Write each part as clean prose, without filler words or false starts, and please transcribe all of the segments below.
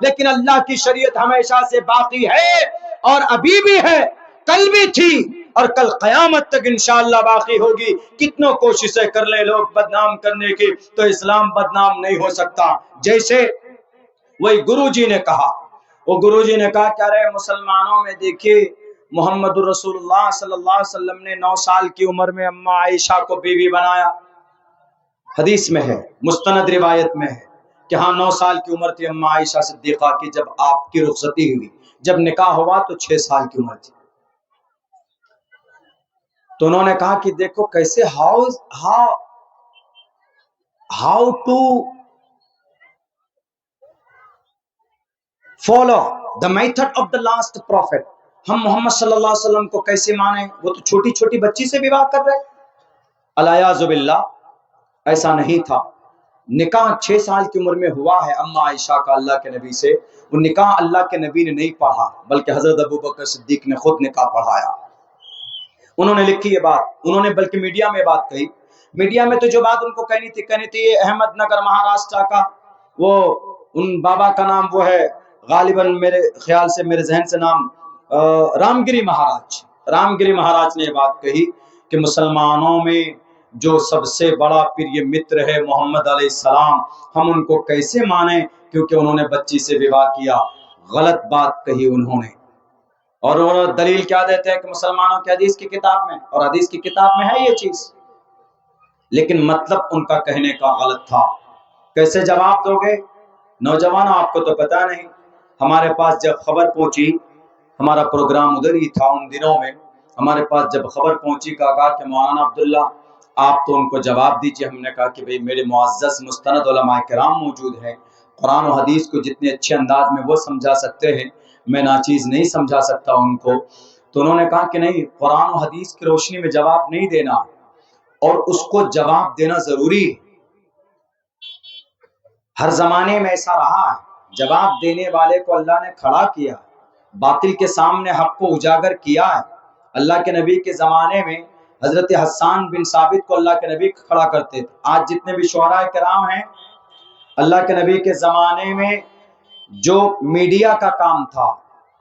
لیکن اللہ کی شریعت ہمیشہ سے باقی ہے اور ابھی بھی ہے، کل بھی تھی اور کل قیامت تک انشاءاللہ باقی ہوگی۔ کتنوں کوششیں کر لیں لوگ بدنام کرنے کی، تو اسلام بدنام نہیں ہو سکتا۔ جیسے وہی گرو جی نے کہا، وہ گرو جی نے کہا کہ ارے مسلمانوں میں دیکھیے، محمد الرسول اللہ صلی اللہ علیہ وسلم نے 9 سال کی عمر میں اما عائشہ کو بیوی بنایا۔ حدیث میں ہے، مستند روایت میں ہے کہ ہاں 9 سال کی عمر تھی اما عائشہ صدیقہ کی جب آپ کی رخصتی ہوئی، جب نکاح ہوا تو 6 سال کی عمر تھی۔ تو انہوں نے کہا کہ دیکھو کیسے how to follow the method of the last prophet, ہم محمد صلی اللہ علیہ وسلم کو کیسے مانیں، وہ تو چھوٹی چھوٹی بچی سے بیواہ کر رہے۔ الیاذ باللہ، ایسا نہیں تھا۔ نکاح 6 سال کی عمر میں ہوا ہے اما عائشہ کا اللہ کے نبی سے۔ وہ نکاح اللہ کے نبی نے نہیں پڑھا بلکہ حضرت ابوبکر صدیق نے خود نکاح پڑھایا۔ انہوں نے لکھی یہ بات، انہوں نے بلکہ میڈیا میں بات کہی۔ میڈیا میں تو جو بات ان کو کہنی تھی احمد نگر مہاراشٹر کا وہ ان بابا کا نام وہ ہے غالباً میرے خیال سے میرے ذہن سے نام رام گری مہاراج نے یہ بات کہی کہ مسلمانوں میں جو سب سے بڑا پریہ متر ہے محمد علیہ السلام، ہم ان کو کیسے مانیں کیونکہ انہوں نے بچی سے بیواہ کیا۔ غلط بات کہی انہوں نے، اور وہ دلیل کیا دیتے ہیں کہ مسلمانوں کی حدیث کی کتاب میں، اور حدیث کی کتاب میں ہے یہ چیز، لیکن مطلب ان کا کہنے کا غلط تھا۔ کیسے جواب دو گے؟ نوجوانوں آپ کو تو پتہ نہیں، ہمارے پاس جب خبر پہنچی، ہمارا پروگرام ادھر ہی تھا ان دنوں میں، ہمارے پاس جب خبر پہنچی کہا کہ مولانا عبداللہ آپ تو ان کو جواب دیجئے۔ ہم نے کہا کہ بھئی میرے معزز مستند علماء کرام موجود ہیں، قرآن و حدیث کو جتنے اچھے انداز میں وہ سمجھا سکتے ہیں، میں ناچیز نہیں سمجھا سکتا ان کو۔ تو انہوں نے کہا کہ نہیں، قرآن و حدیث کی روشنی میں جواب نہیں دینا، اور اس کو جواب دینا ضروری ہے۔ ہر زمانے میں ایسا رہا ہے، جواب دینے والے کو اللہ نے کھڑا کیا، باطل کے سامنے حق کو اجاگر کیا ہے۔ اللہ کے نبی کے زمانے میں حضرت حسان بن ثابت کو اللہ کے نبی کھڑا کرتے تھے۔ آج جتنے بھی شعراء کرام ہیں، اللہ کے نبی کے زمانے میں جو میڈیا کا کام تھا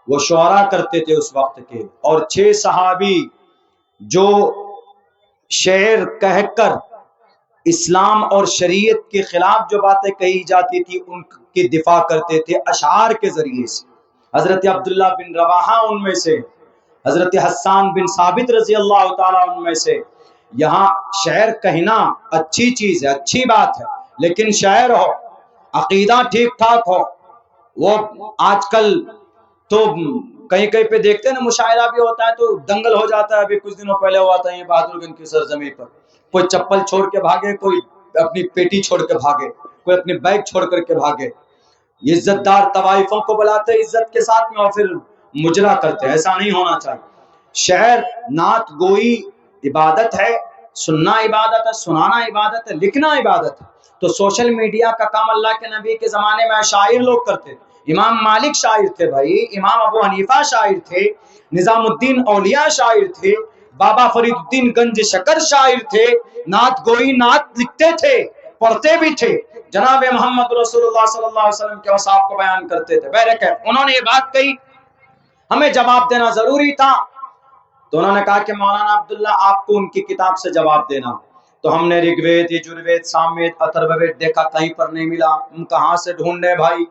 وہ شعراء کرتے تھے اس وقت کے، اور 6 صحابی جو شعر کہہ کر اسلام اور شریعت کے خلاف جو باتیں کہی جاتی تھی ان کی دفاع کرتے تھے اشعار کے ذریعے سے۔ حضرت عبداللہ بن رواحہ ان میں سے، حضرت حسان بن ثابت رضی اللہ تعالیٰ ان میں سے۔ یہاں شعر کہنا اچھی چیز ہے، اچھی بات ہے، لیکن شعر ہو، عقیدہ ٹھیک ٹھاک ہو۔ وہ آج کل تو کہیں کہیں پہ دیکھتے ہیں نا، مشاعرہ بھی ہوتا ہے تو دنگل ہو جاتا ہے۔ ابھی کچھ دنوں پہلے ہوا تھا یہ بہادر گنج کی سرزمین پر، کوئی چپل چھوڑ کے بھاگے، کوئی اپنی پیٹی چھوڑ کے بھاگے، کوئی اپنی بیگ چھوڑ کر کے بھاگے۔ عزت دار طوائفوں کو بلاتے عزت کے ساتھ میں اور پھر مجرا کرتے، ایسا نہیں ہونا چاہیے۔ شعر، نعت گوئی عبادت ہے، سننا عبادت ہے، سنانا عبادت ہے، لکھنا عبادت ہے۔ تو سوشل میڈیا کا کام اللہ کے نبی کے زمانے میں شاعر لوگ کرتے تھے۔ امام مالک شاعر تھے بھائی، امام ابو حنیفہ شاعر تھے، نظام الدین اولیاء شاعر تھے، بابا فرید الدین گنج شکر شاعر تھے، نعت گوئی نعت لکھتے تھے، پڑھتے بھی تھے، جناب محمد رسول اللہ صلی اللہ علیہ وسلم کے اوصاف کو بیان کرتے تھے۔ بہرکیف انہوں نے یہ بات کہی، ہمیں جواب دینا ضروری تھا۔ تو انہوں نے کہا کہ مولانا عبداللہ آپ کو ان کی کتاب سے جواب دینا۔ تو ہم نے رگ وید، یجروید، ساموید، اتھروید دیکھا، کہیں پر نہیں ملا۔ ہم کہاں سے ڈھونڈے بھائی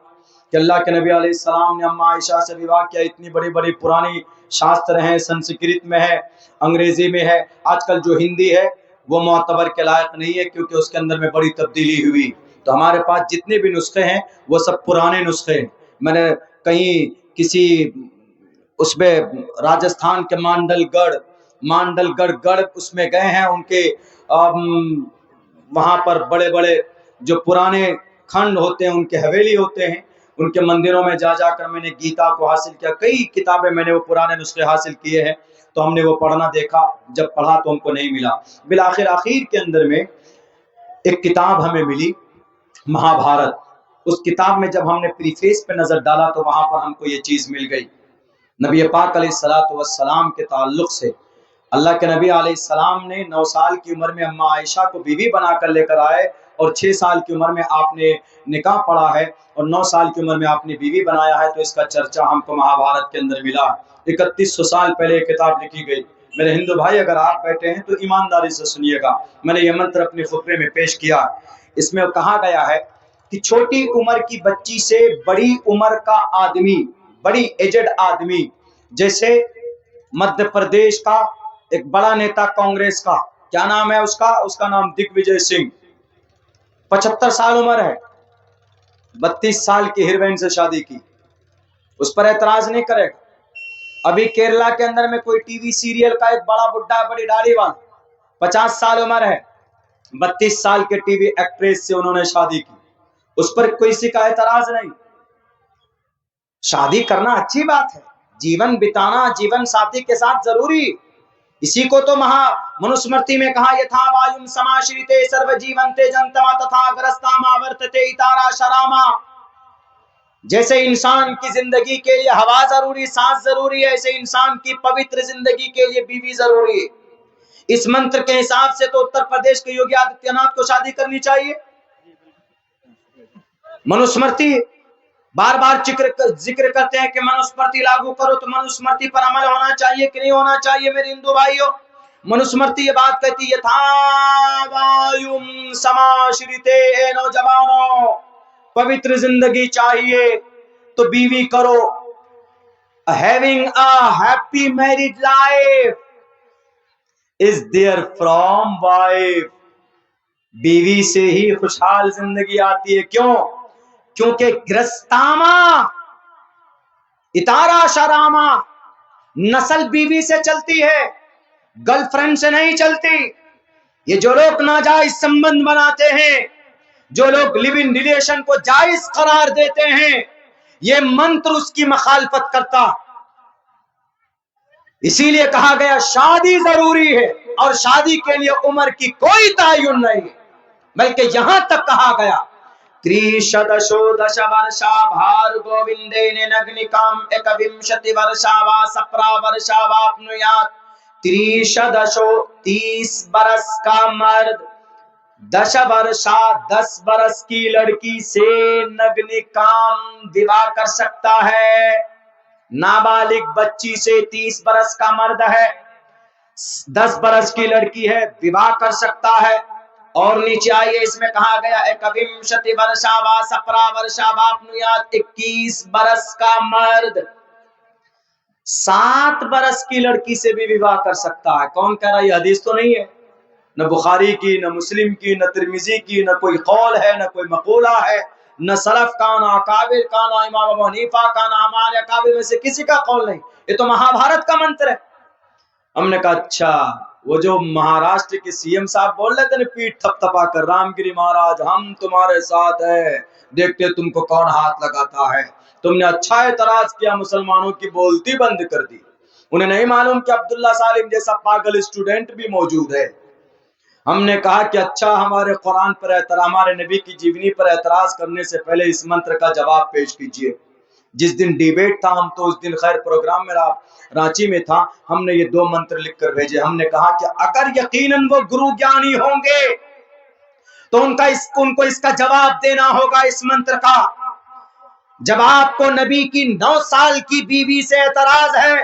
کہ اللہ کے نبی علیہ السلام نے اما عائشہ سے بیواہ کیا؟ اتنی بڑی بڑی پرانی شاستر ہیں، سنسکرت میں ہے، انگریزی میں ہے، آج کل جو ہندی ہے وہ معتبر کے لائق نہیں ہے کیونکہ اس کے اندر میں بڑی تبدیلی ہوئی۔ تو ہمارے پاس جتنے بھی نسخے ہیں وہ سب پرانے نسخے ہیں۔ میں نے کہیں کسی اس میں راجستھان کے مانڈل گڑھ اس میں گئے ہیں، ان کے وہاں پر بڑے بڑے جو پرانے کھنڈ ہوتے ہیں، ان کے حویلی ہوتے ہیں، ان کے مندروں میں جا جا کر میں نے گیتا کو حاصل کیا، کئی کتابیں میں نے وہ پرانے نسخے حاصل کیے ہیں۔ تو ہم نے وہ پڑھنا دیکھا، جب پڑھا تو ہم کو نہیں ملا۔ بالآخر کے اندر میں ایک کتاب ہمیں ملی، مہابھارت۔ اس کتاب میں جب ہم نے پریفیس پہ نظر ڈالا تو وہاں پر ہم کو یہ چیز مل گئی، نبی پاک علیہ السلام کے تعلق سے۔ اللہ کے نبی علیہ السلام نے 9 سال کی عمر میں اما عائشہ کو بیوی بنا کر لے کر آئے، اور 6 سال کی عمر میں آپ نے نکاح پڑھا ہے اور 9 سال کی عمر میں آپ نے بیوی بنایا ہے، تو اس کا چرچا ہم کو مہابھارت کے اندر ملا۔ 3100 سال پہلے یہ کتاب لکھی گئی۔ میرے ہندو بھائی اگر آپ بیٹھے ہیں تو ایمانداری سے سنیے گا، میں نے یہ منتر اپنے خطبے میں پیش کیا۔ اس میں کہا گیا ہے کہ چھوٹی عمر کی بچی سے بڑی عمر کا آدمی، بڑی ایجڈ آدمی، جیسے مدھیہ پردیش کا ایک بڑا نیتا کانگریس کا، کیا نام ہے اس کا نام دگ وجے سنگھ، 75 سال عمر ہے، 32 سال کی ہیروئن سے شادی کی، اس پر اعتراض نہیں کرے گا۔ ابھی کیرلا کے اندر میں کوئی ٹی وی سیریل کا ایک بڑا بڈھا بڑی داڑھی والا، 50 سال عمر ہے، 32 سال کے ٹی وی ایکٹریس سے انہوں نے شادی کی، اس پر کوئی سی کا اعتراض نہیں۔ شادی کرنا اچھی بات ہے، جیون بتانا جیون ساتھی کے ساتھ ضروری، اسی کو تو منوسمرتی میں کہا یہ تھا وایوم سماشریتے سرو جیونتے جنتما تتھا گرستاما ورتتے اتارا شراما۔ جیسے انسان کی زندگی کے لیے ہوا ضروری، سانس ضروری ہے، ایسے انسان کی پوتر زندگی کے لیے بیوی ضروری ہے۔ اس منتر کے حساب سے تو اتر پردیش کے یوگی آدتیہ ناتھ کو شادی کرنی چاہیے۔ منوسمرتی بار بار ذکر کرتے ہیں کہ منوسمرتی لاگو کرو، تو منوسمرتی پر عمل ہونا چاہیے کہ نہیں ہونا چاہیے میرے ہندو بھائیوں؟ منوسمرتی یہ بات کہتی ہے تھا وایوم سماشریتے، اے نوجوانوں پوتر زندگی چاہیے تو بیوی کرو۔ Having a happy married life is there from wife۔ بیوی سے ہی خوشحال زندگی آتی ہے، کیوں؟ کیونکہ گرستاما اتارا شراما، نسل بیوی سے چلتی ہے، گرل فرینڈ سے نہیں چلتی۔ یہ جو لوگ ناجائز سمبند بناتے ہیں، جو لوگ لیو ان ریلیشن کو جائز قرار دیتے ہیں، یہ منتر اس کی مخالفت کرتا۔ اسی لیے کہا گیا شادی ضروری ہے، اور شادی کے لیے عمر کی کوئی تعین نہیں، بلکہ یہاں تک کہا گیا تریشدشو دش ورشا بھار گووندین نگنکام ایکوینشتی ورشا وا سپرا ورشا واپنویات۔ تریشدشو 30 برس کا مرد، دش ورشا 10 برس کی لڑکی سے نگنکام وواہ کر سکتا ہے۔ نابالغ بچی سے 30 برس کا مرد ہے، 10 برس کی لڑکی ہے، وواہ کر سکتا ہے۔ اور نیچے آئیے، اس میں کہا گیا ایکوینشتی ورشا وا سپرا ورشا واپنویات، 21 برس کا مرد 7 برس کی لڑکی سے بھی وواہ کر سکتا ہے۔ کون کہہ رہا ہے؟ یہ حدیث تو نہیں ہے، نہ بخاری کی، نہ مسلم کی، نہ ترمذی کی، نہ کوئی قول ہے، نہ کوئی مقولہ ہے، نہ سلف کا، نہ اکابر کا، نہ امام ابو حنیفہ کا، نہ ہمارے اکابر میں سے کسی کا قول نہیں، یہ تو مہابھارت کا منتر ہے۔ ہم نے کہا اچھا، وہ جو مہاراشٹر کے سی ایم صاحب بول رہے تھے نا پیٹ تھپ تھپا کر، رام گری مہاراج ہم تمہارے ساتھ ہیں، دیکھتے تم کو کون ہاتھ لگاتا ہے، تم نے اچھا اعتراض کیا، مسلمانوں کی بولتی بند کر دی۔ انہیں نہیں معلوم کہ عبداللہ سالم جیسا پاگل اسٹوڈنٹ بھی موجود ہے۔ ہم نے کہا کہ اچھا، ہمارے قرآن پر اعتراض، ہمارے نبی کی جیونی پر اعتراض کرنے سے پہلے اس منتر کا جواب پیش کیجئے۔ جس دن ڈیبیٹ تھا، ہم تو اس دن خیر پروگرام میرا رانچی میں تھا، ہم نے یہ 2 منتر لکھ کر بھیجے۔ ہم نے کہا کہ اگر یقیناً وہ گرو گیانی ہوں گے تو ان کو اس کا جواب دینا ہوگا اس منتر کا۔ جب آپ کو نبی کی 9 سال کی بیوی سے اعتراض ہے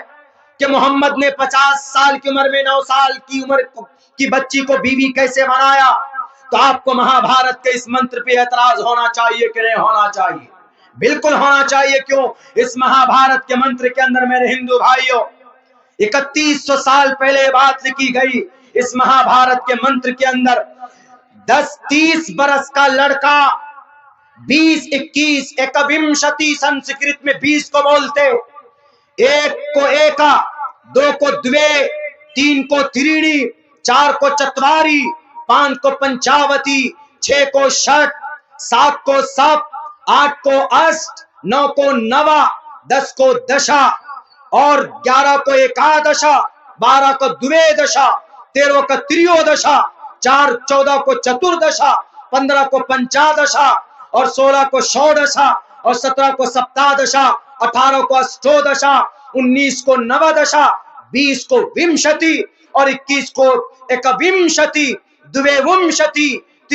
کہ محمد نے 50 سال کی عمر میں 9 سال کی عمر کی بچی کو بیوی کیسے بنایا، تو آپ کو مہابھارت کے اس منتر پہ اعتراض ہونا چاہیے کہ نہیں ہونا چاہیے؟ بالکل ہونا چاہیے۔ کیوں؟ اس مہابھارت کے منتر کے اندر میرے ہندو بھائیوں 3100 سال پہلے بات لکھی گئی۔ اس مہابھارت کے منتر کے اندر 10-30 برس کا لڑکا، 20-21 ایکوینشتی، سنسکرت میں 20 کو بولتے، 1 کو ایکا، 2 کو دوے، 3 کو تریڑی، 4 کو چتواری، 5 کو پنچاوتی، 6 کو شٹ، 7 کو سپ، 8 کو اشٹ، 9 کو نوا، 10 کو دشا، اور 11 کو ایکادشا، 12 کو دوے دشا، 13 کو تریو دشا، 14 کو چتردشا، 15 کو پنچادشا، اور 16 کو شوڈشا، اور 17 کو سپتادشا، 18 کو اشٹودشا، 19 کو نودشا، 20 کو ومشتی، اور 21 کو ایکوینشتی، دوے ومشتی،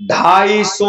250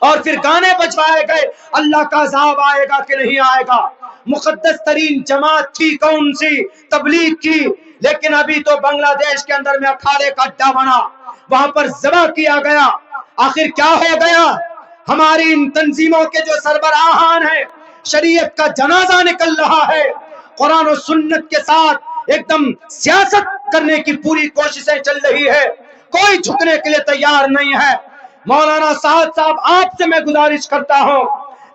اور پھر گانے بجوائے گئے اللہ کا عذاب آئے گا کہ نہیں آئے گا۔ مقدس ترین جماعت تھی کون سی؟ تبلیغ کی، لیکن ابھی تو بنگلہ دیش کے اندر میں اکھاڑے کا اڈا بنا، وہاں پر ذبح کیا گیا۔ آخر کیا ہو گیا؟ ہماری ان تنظیموں کے جو سربراہان ہیں، شریعت کا جنازہ نکل رہا ہے، قرآن و سنت کے ساتھ ایک دم سیاست کرنے کی پوری کوششیں چل رہی ہے، کوئی جھکنے کے لیے تیار نہیں ہے۔ مولانا سعد صاحب، آپ سے میں گزارش کرتا ہوں،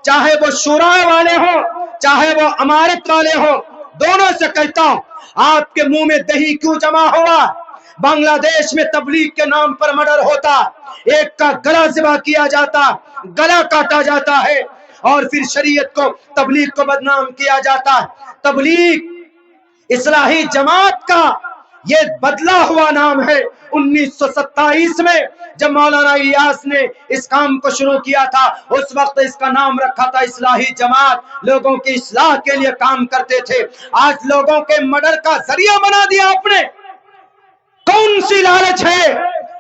چاہے وہ شورا والے ہوں چاہے وہ امارت والے ہوں، دونوں سے کہتا ہوں، آپ کے منہ میں دہی کیوں جمع ہوا؟ بنگلہ دیش میں تبلیغ کے نام پر مرڈر ہوتا، ایک کا گلا ذبح کیا جاتا، گلا کاٹا جاتا ہے، اور پھر شریعت کو، تبلیغ کو بدنام کیا جاتا ہے۔ تبلیغ اصلاحی جماعت کا یہ بدلا ہوا نام ہے۔ 1927 میں جب مولانا الیاس نے اس کام کو شروع کیا تھا، اس وقت اس کا نام رکھا تھا اصلاحی جماعت، لوگوں کی اصلاح کے لیے کام کرتے تھے۔ آج لوگوں کے مرڈر کا ذریعہ بنا دیا آپ نے۔ کون سی لالچ ہے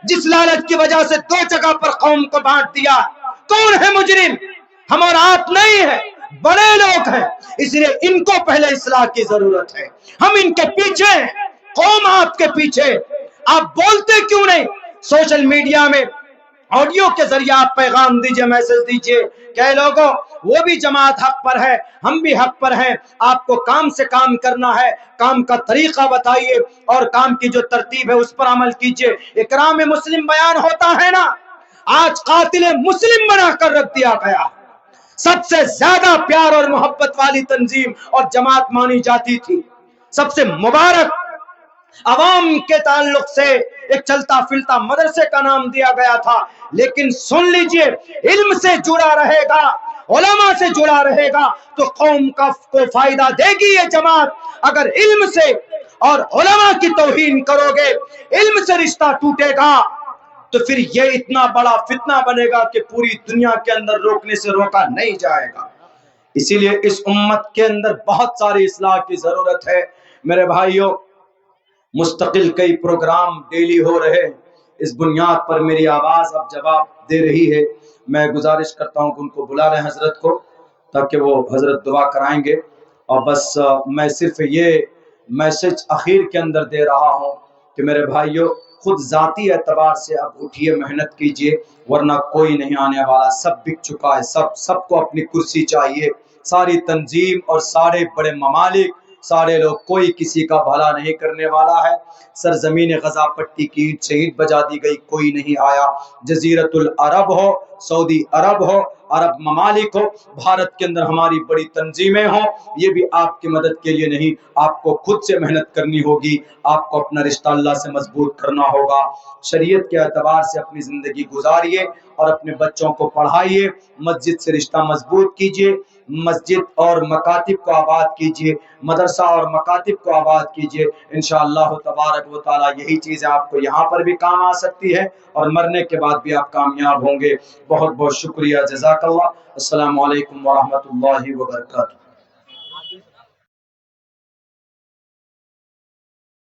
جس لالچ کی وجہ سے دو جگہ پر قوم کو بانٹ دیا؟ کون ہے مجرم؟ ہم اور آپ نہیں ہیں، بڑے لوگ ہیں، اس لیے ان کو پہلے اصلاح کی ضرورت ہے۔ ہم ان کے پیچھے ہیں، قوم آپ کے پیچھے۔ آپ بولتے کیوں نہیں؟ سوشل میڈیا میں آڈیو کے ذریعے آپ پیغام دیجئے، میسج دیجئے کہ اے لوگوں، وہ بھی جماعت حق پر ہے، ہم بھی حق پر ہیں، آپ کو کام سے کام کرنا ہے، کام کا طریقہ بتائیے اور کام کی جو ترتیب ہے اس پر عمل کیجئے۔ اکرام مسلم بیان ہوتا ہے نا، آج قاتل مسلم بنا کر رکھ دیا گیا۔ سب سے زیادہ پیار اور محبت والی تنظیم اور جماعت مانی جاتی تھی، سب سے مبارک، عوام کے تعلق سے ایک چلتا پھرتا مدرسے کا نام دیا گیا تھا۔ لیکن سن لیجئے، علم سے جڑا رہے گا، علماء سے جڑا رہے گا تو قوم کو فائدہ دے گی یہ جماعت۔ اگر علم سے اور علماء کی توہین کرو گے، علم سے رشتہ ٹوٹے گا، تو پھر یہ اتنا بڑا فتنہ بنے گا کہ پوری دنیا کے اندر روکنے سے روکا نہیں جائے گا۔ اسی لیے اس امت کے اندر بہت ساری اصلاح کی ضرورت ہے۔ میرے بھائیوں، مستقل کئی پروگرام ڈیلی ہو رہے، اس بنیاد پر میری آواز اب جواب دے رہی ہے۔ میں گزارش کرتا ہوں کہ ان کو بلا لیں حضرت کو، تاکہ وہ حضرت دعا کرائیں گے۔ اور بس میں صرف یہ میسج اخیر کے اندر دے رہا ہوں کہ میرے بھائیوں، خود ذاتی اعتبار سے اب اٹھیے، محنت کیجئے، ورنہ کوئی نہیں آنے والا، سب بک چکا ہے، سب کو اپنی کرسی چاہیے۔ ساری تنظیم اور سارے بڑے ممالک، سارے لوگ، کوئی کسی کا بھلا نہیں کرنے والا ہے۔ سرزمین غزہ پٹی کی اینٹ سے اینٹ بجا دی گئی، کوئی نہیں آیا۔ جزیرت العرب ہو، سعودی عرب ہو، عرب ممالک ہو، بھارت کے اندر ہماری بڑی تنظیمیں ہوں، یہ بھی آپ کی مدد کے لیے نہیں، آپ کو خود سے محنت کرنی ہوگی، آپ کو اپنا رشتہ اللہ سے مضبوط کرنا ہوگا۔ شریعت کے اعتبار سے اپنی زندگی گزاریے اور اپنے بچوں کو پڑھائیے، مسجد سے رشتہ مضبوط کیجیے، مسجد اور مکاتب کو آباد کیجیے، مدرسہ اور مکاتب کو آباد کیجیے۔ انشاءاللہ تبارک و تعالی یہی چیزیں آپ کو یہاں پر بھی کام آ سکتی ہے اور مرنے کے بعد بھی آپ کامیاب ہوں گے۔ بہت بہت شکریہ، جزاک اللہ۔ السلام علیکم ورحمۃ اللہ وبرکاتہ۔